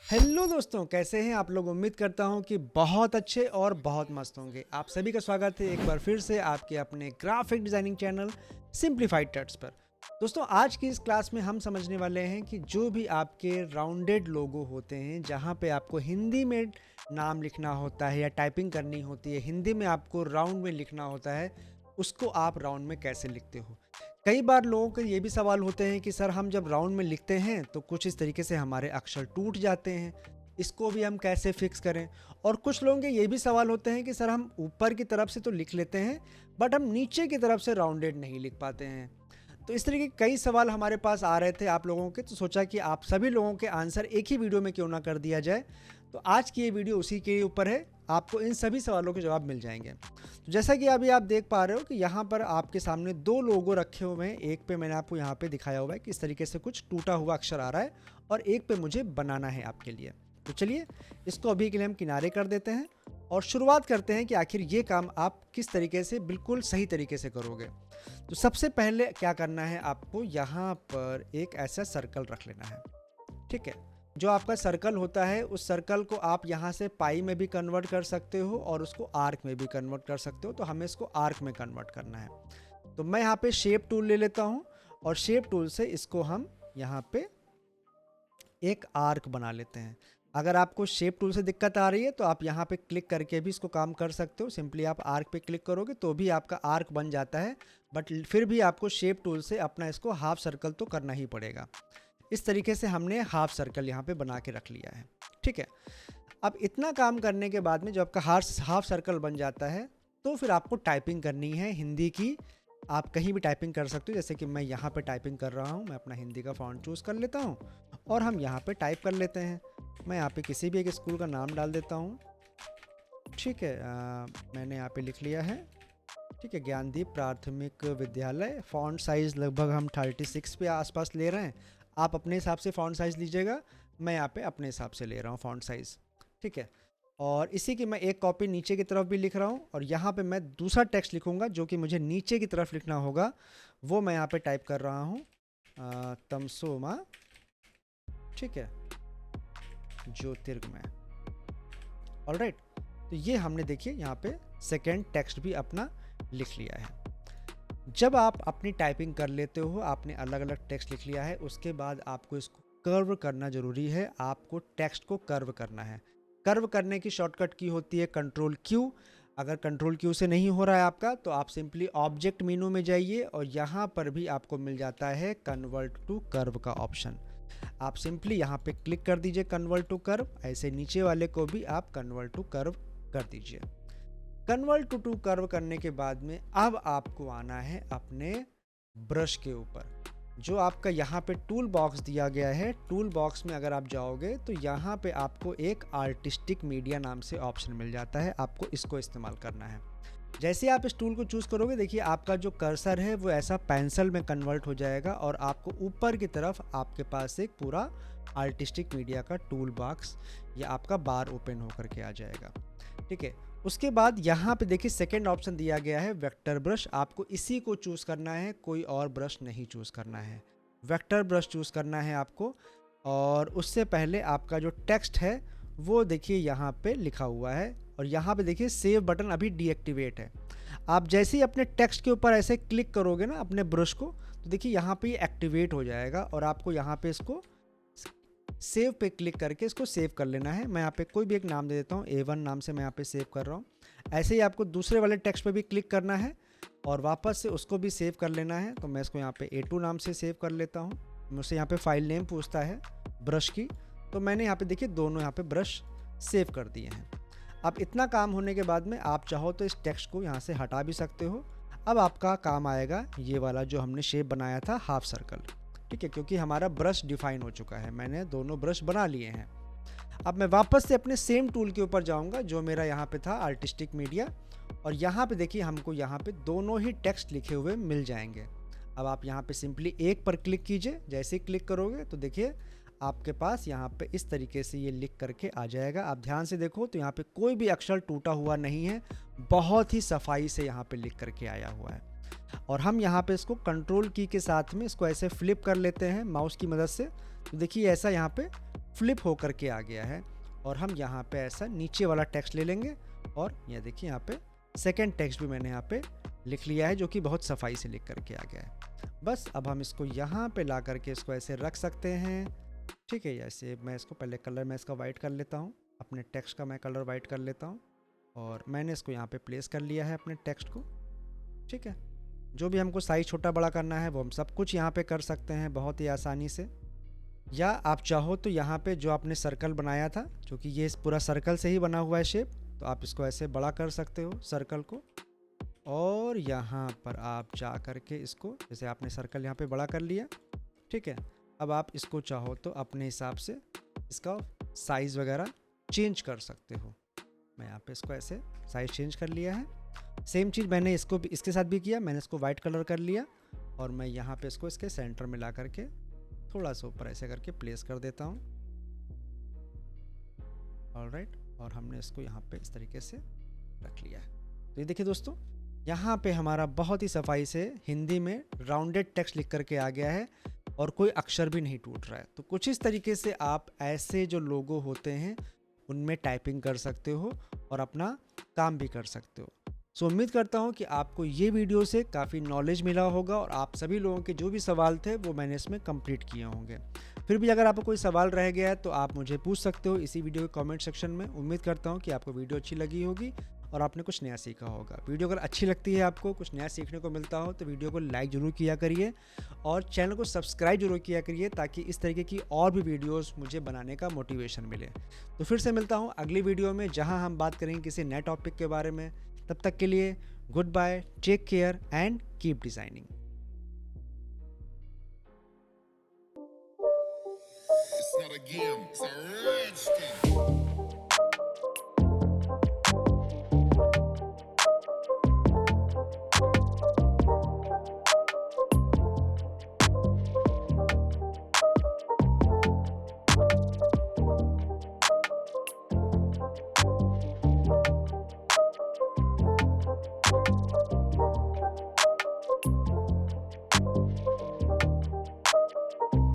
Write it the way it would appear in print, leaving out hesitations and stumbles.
Hello दोस्तों, कैसे हैं आप लोग। उम्मीद करता हूं कि बहुत अच्छे और बहुत मस्त होंगे। आप सभी का स्वागत है एक बार फिर से आपके अपने ग्राफिक डिज़ाइनिंग चैनल सिंप्लीफाइड टट्स पर। दोस्तों, आज की इस क्लास में हम समझने वाले हैं कि जो भी आपके राउंडेड लोगो होते हैं, जहां पे आपको हिंदी में नाम लिखना होता है या टाइपिंग करनी होती है, हिंदी में आपको राउंड में लिखना होता है, उसको आप राउंड में कैसे लिखते हो। कई बार लोगों के ये भी सवाल होते हैं कि सर, हम जब राउंड में लिखते हैं तो कुछ इस तरीके से हमारे अक्षर टूट जाते हैं, इसको भी हम कैसे फिक्स करें। और कुछ लोगों के ये भी सवाल होते हैं कि सर, हम ऊपर की तरफ से तो लिख लेते हैं बट हम नीचे की तरफ से राउंडेड नहीं लिख पाते हैं। तो इस तरीके के कई सवाल हमारे पास आ रहे थे आप लोगों के, तो सोचा कि आप सभी लोगों के आंसर एक ही वीडियो में क्यों ना कर दिया जाए। तो आज की ये वीडियो उसी के ऊपर है, आपको इन सभी सवालों के जवाब मिल जाएंगे। तो जैसा कि अभी आप देख पा रहे हो कि यहाँ पर आपके सामने दो लोगो रखे हुए हैं। एक पे मैंने आपको यहाँ पे दिखाया हुआ है कि इस तरीके से कुछ टूटा हुआ अक्षर आ रहा है, और एक पे मुझे बनाना है आपके लिए। तो चलिए इसको अभी के लिए हम किनारे कर देते हैं और शुरुआत करते हैं कि आखिर ये काम आप किस तरीके से बिल्कुल सही तरीके से करोगे। तो सबसे पहले क्या करना है, आपको यहाँ पर एक ऐसा सर्कल रख लेना है। ठीक है, जो आपका सर्कल होता है उस सर्कल को आप यहाँ से पाई में भी कन्वर्ट कर सकते हो और उसको आर्क में भी कन्वर्ट कर सकते हो। तो हमें इसको आर्क में कन्वर्ट करना है। तो मैं यहाँ पे शेप टूल ले लेता हूँ और शेप टूल से इसको हम यहाँ पे एक आर्क बना लेते हैं। अगर आपको शेप टूल से दिक्कत आ रही है तो आप यहाँ पे क्लिक करके भी इसको काम कर सकते हो। सिंपली आप आर्क पे क्लिक करोगे तो भी आपका आर्क बन जाता है, बट फिर भी आपको शेप टूल से अपना इसको हाफ सर्कल तो करना ही पड़ेगा। इस तरीके से हमने हाफ सर्कल यहाँ पे बना के रख लिया है। ठीक है, अब इतना काम करने के बाद में जब आपका हाफ सर्कल बन जाता है तो फिर आपको टाइपिंग करनी है हिंदी की। आप कहीं भी टाइपिंग कर सकते हो, जैसे कि मैं यहाँ पे टाइपिंग कर रहा हूँ। मैं अपना हिंदी का फ़ॉन्ट चूज़ कर लेता हूँ और हम यहाँ पे टाइप कर लेते हैं। मैं यहाँ पे किसी भी एक स्कूल का नाम डाल देता हूँ। ठीक है, मैंने यहाँ पे लिख लिया है। ठीक है, ज्ञानदीप प्राथमिक विद्यालय। फ़ॉन्ट साइज़ लगभग हम 36 पे आसपास ले रहे हैं। आप अपने हिसाब से फ़ॉन्ट साइज़ लीजिएगा, मैं यहाँ पे अपने हिसाब से ले रहा हूँ फ़ॉन्ट साइज़। ठीक है, और इसी की मैं एक कॉपी नीचे की तरफ भी लिख रहा हूँ और यहाँ पे मैं दूसरा टेक्स्ट लिखूँगा जो कि मुझे नीचे की तरफ लिखना होगा। वो मैं यहाँ पे टाइप कर रहा हूँ, तमसोमा। ठीक है, ज्योतिर्गमय। ऑलराइट, तो ये हमने देखिए यहाँ पे सेकेंड टेक्स्ट भी अपना लिख लिया है। जब आप अपनी टाइपिंग कर लेते हो, आपने अलग अलग टेक्स्ट लिख लिया है, उसके बाद आपको इसको कर्व करना ज़रूरी है। आपको टेक्स्ट को कर्व करना है। कर्व करने की शॉर्टकट की होती है कंट्रोल क्यू। अगर कंट्रोल क्यू से नहीं हो रहा है आपका तो आप सिंपली ऑब्जेक्ट मेनू में जाइए और यहाँ पर भी आपको मिल जाता है कन्वर्ट टू कर्व का ऑप्शन। आप सिंपली यहाँ पे क्लिक कर दीजिए कन्वर्ट टू कर्व। ऐसे नीचे वाले को भी आप कन्वर्ट टू कर्व कर दीजिए। कन्वर्ट टू कर्व करने के बाद में अब आपको आना है अपने ब्रश के ऊपर। जो आपका यहाँ पे टूल बॉक्स दिया गया है, टूल बॉक्स में अगर आप जाओगे तो यहाँ पे आपको एक आर्टिस्टिक मीडिया नाम से ऑप्शन मिल जाता है। आपको इसको इस्तेमाल करना है। जैसे आप इस टूल को चूज़ करोगे, देखिए आपका जो कर्सर है वो ऐसा पेंसिल में कन्वर्ट हो जाएगा और आपको ऊपर की तरफ आपके पास एक पूरा आर्टिस्टिक मीडिया का टूल बॉक्स या आपका बार ओपन होकर के आ जाएगा। ठीक है, उसके बाद यहाँ पे देखिए सेकेंड ऑप्शन दिया गया है वेक्टर ब्रश। आपको इसी को चूज़ करना है, कोई और ब्रश नहीं चूज़ करना है। वेक्टर ब्रश चूज़ करना है आपको। और उससे पहले आपका जो टेक्स्ट है वो देखिए यहाँ पे लिखा हुआ है और यहाँ पे देखिए सेव बटन अभी डीएक्टिवेट है। आप जैसे ही अपने टेक्स्ट के ऊपर ऐसे क्लिक करोगे ना अपने ब्रश को, तो देखिए यहाँ पे एक्टिवेट हो जाएगा और आपको यहाँ पे इसको सेव पे क्लिक करके इसको सेव कर लेना है। मैं यहाँ पे कोई भी एक नाम दे देता हूँ, A1 नाम से मैं यहाँ पे सेव कर रहा हूँ। ऐसे ही आपको दूसरे वाले टेक्स्ट पे भी क्लिक करना है और वापस से उसको भी सेव कर लेना है। तो मैं इसको यहाँ पे A2 नाम से सेव कर लेता हूँ। मुझसे यहाँ पे फाइल नेम पूछता है ब्रश की, तो मैंने यहाँ पे देखिए दोनों यहाँ पे ब्रश सेव कर दिए हैं। अब इतना काम होने के बाद में आप चाहो तो इस टेक्स्ट को यहाँ से हटा भी सकते हो। अब आपका काम आएगा ये वाला जो हमने शेप बनाया था हाफ सर्कल। ठीक है, क्योंकि हमारा ब्रश डिफाइन हो चुका है, मैंने दोनों ब्रश बना लिए हैं। अब मैं वापस से अपने सेम टूल के ऊपर जाऊंगा जो मेरा यहाँ पे था आर्टिस्टिक मीडिया, और यहाँ पे देखिए हमको यहाँ पे दोनों ही टेक्स्ट लिखे हुए मिल जाएंगे। अब आप यहाँ पे सिंपली एक पर क्लिक कीजिए। जैसे ही क्लिक करोगे तो देखिए आपके पास यहाँ पे इस तरीके से ये लिख करके आ जाएगा। आप ध्यान से देखो तो यहाँ पे कोई भी अक्षर टूटा हुआ नहीं है, बहुत ही सफाई से यहाँ पे लिख करके आया हुआ है। और हम यहाँ पे इसको कंट्रोल की के साथ में इसको ऐसे फ्लिप कर लेते हैं माउस की मदद से। तो देखिए ऐसा यहाँ पे फ्लिप होकर के आ गया है। और हम यहाँ पे ऐसा नीचे वाला टेक्स्ट ले लेंगे और ये देखिए यहाँ पे सेकंड टेक्स्ट भी मैंने यहाँ पे लिख लिया है, जो कि बहुत सफाई से लिख करके आ गया है। बस अब हम इसको यहाँ पे ला करके इसको ऐसे रख सकते हैं, ठीक है। ऐसे मैं इसको पहले कलर मैं इसका वाइट कर लेता हूँ, अपने टेक्स्ट का मैं कलर वाइट कर लेता हूँ और मैंने इसको यहाँ पे प्लेस कर लिया है अपने टेक्स्ट को, ठीक है। जो भी हमको साइज़ छोटा बड़ा करना है वो हम सब कुछ यहाँ पे कर सकते हैं बहुत ही आसानी से। या आप चाहो तो यहाँ पे जो आपने सर्कल बनाया था, क्योंकि ये पूरा सर्कल से ही बना हुआ है शेप, तो आप इसको ऐसे बड़ा कर सकते हो सर्कल को। और यहाँ पर आप जा कर के इसको, जैसे आपने सर्कल यहाँ पे बड़ा कर लिया, ठीक है। अब आप इसको चाहो तो अपने हिसाब से इसका साइज़ वगैरह चेंज कर सकते हो। मैं यहाँ पे इसको ऐसे साइज़ चेंज कर लिया है। सेम चीज़ मैंने इसको भी इसके साथ भी किया, मैंने इसको वाइट कलर कर लिया और मैं यहाँ पे इसको इसके सेंटर में ला करके थोड़ा सा ऊपर ऐसे करके प्लेस कर देता हूँ। ऑलराइट, और हमने इसको यहाँ पे इस तरीके से रख लिया है। तो ये देखिए दोस्तों, यहाँ पे हमारा बहुत ही सफाई से हिंदी में राउंडेड टेक्स्ट लिख करके आ गया है और कोई अक्षर भी नहीं टूट रहा है। तो कुछ इस तरीके से आप ऐसे जो लोगो होते हैं उनमें टाइपिंग कर सकते हो और अपना काम भी कर सकते हो। सो उम्मीद करता हूँ कि आपको ये वीडियो से काफ़ी नॉलेज मिला होगा और आप सभी लोगों के जो भी सवाल थे वो मैंने इसमें कंप्लीट किए होंगे। फिर भी अगर आपको कोई सवाल रह गया है तो आप मुझे पूछ सकते हो इसी वीडियो के कमेंट सेक्शन में। उम्मीद करता हूँ कि आपको वीडियो अच्छी लगी होगी और आपने कुछ नया सीखा होगा। वीडियो अगर अच्छी लगती है, आपको कुछ नया सीखने को मिलता हो, तो वीडियो को लाइक ज़रूर किया करिए और चैनल को सब्सक्राइब जरूर किया करिए, ताकि इस तरीके की और भी वीडियोस मुझे बनाने का मोटिवेशन मिले। तो फिर से मिलता हूँ अगली वीडियो में, जहाँ हम बात करेंगे किसी नए टॉपिक के बारे में। तब तक के लिए good bye, take care and keep designing. It's not a game, it's a rich thing.